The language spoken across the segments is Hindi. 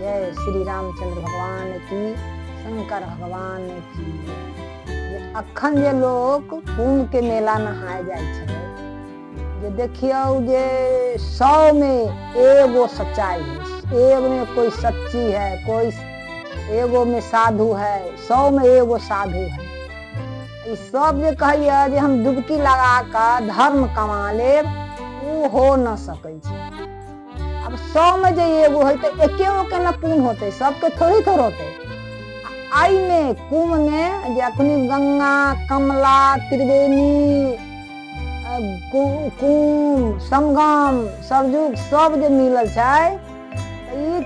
जय श्री रामचंद्र भगवान की, शंकर भगवान की। अखन जे लोग कुंभ के मेला नहाए जाए छे, जे देखियो जे 100 में एगो सच्चाई है, एगो में कोई सच्ची है, कोई एगो में साधु है, 100 में एगो साधु है। ये सब जे कहिए जे हम डुबकी लगा कर धर्म कमा ले, वो हो न सके छे। अब 100 में जे एगो है तो एकेगो के न पूर्ण होते, सबके थोड़ी थोड़ होते। आई में कुंभ में जे अखनी गंगा, कमला, त्रिवेणी, कुंभ, संगम, सरजुग सब जे मिलल छे,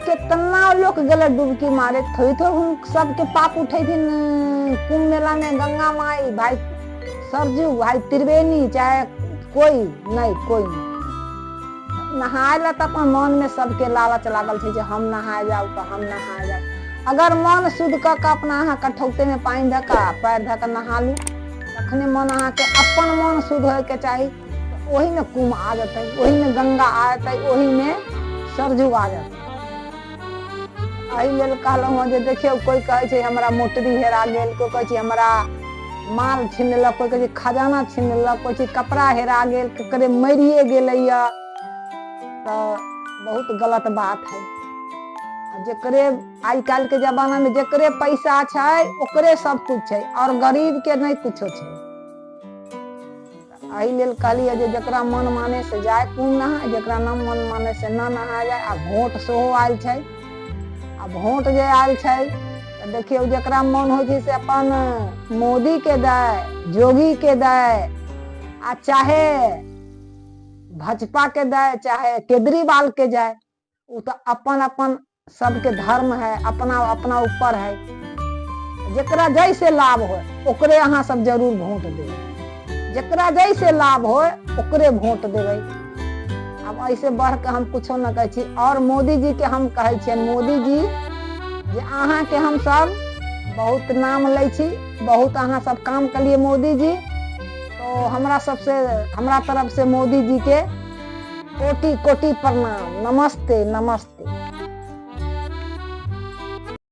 कितना लोग गले डुबकी मारे, थोड़ी थोड़ी सबके पाप उठे थे कुंभ मेला में। गंगा माई भाई, सरजुग भाई, त्रिवेणी, चाहे कोई नहीं नहाए ला तो अपन मन में सबके लालच लागल थे, हम नहाए जाओ तो हम नहाए जाओ। अगर मन शुद्ध कर अपना अहाँ कठौते में पानी धका पैर धका नहा लू, तखने मन अहाँ के अपन मन शुद्ध होए के चाहिए। तो वही में कुंभ आ जाते, वही में गंगा आ जाते, वही में सरजुग आ जाते। एहि लेल कहलहुँ जे देखियो, कोई कहे छे हमरा मोटरी हेरा गेल, कोई कहे छे हमरा माल छीन लेलक, कोई कहे छे खजाना छीन लेलक, कोई छे कपड़ा हेरा गेल, केकरे मरिए गेलैया। तो बहुत गलत बात है। जेकरे आज कल के जमाना में जेकरे पैसा छे ओकरे सब कुछ है, और गरीब के नहीं कुछो छे। एहि लेल कहलिए जे जकरा मन माने से जाए कुंभ नहाए, जकरा न मन माने से न नहाए जाए। आ भोट सेहो आयल छे, आ भोट जे आयल छे तो देखियो जकरा मन हो से अपन मोदी के दे, जोगी के दे, आ चाहे भाजपा के दे, चाहे केजरीवाल के जाए, वो तो अपन अपन सबके धर्म है, अपना अपना ऊपर है। जकरा जैसे लाभ हो ओकरे अहाँ सब जरूर वोट देवे, जकरा जैसे लाभ हो ओकरे वोट देवे। अब ऐसे बढ़ के हम कुछो न कहे छी। और मोदी जी के हम कहे छियन, मोदी जी जे अहाँ के हम सब बहुत नाम ले छी, बहुत अहाँ सब काम करिए मोदी जी। तो हमरा तरफ से मोदी जी के कोटि कोटि प्रणाम, नमस्ते नमस्ते।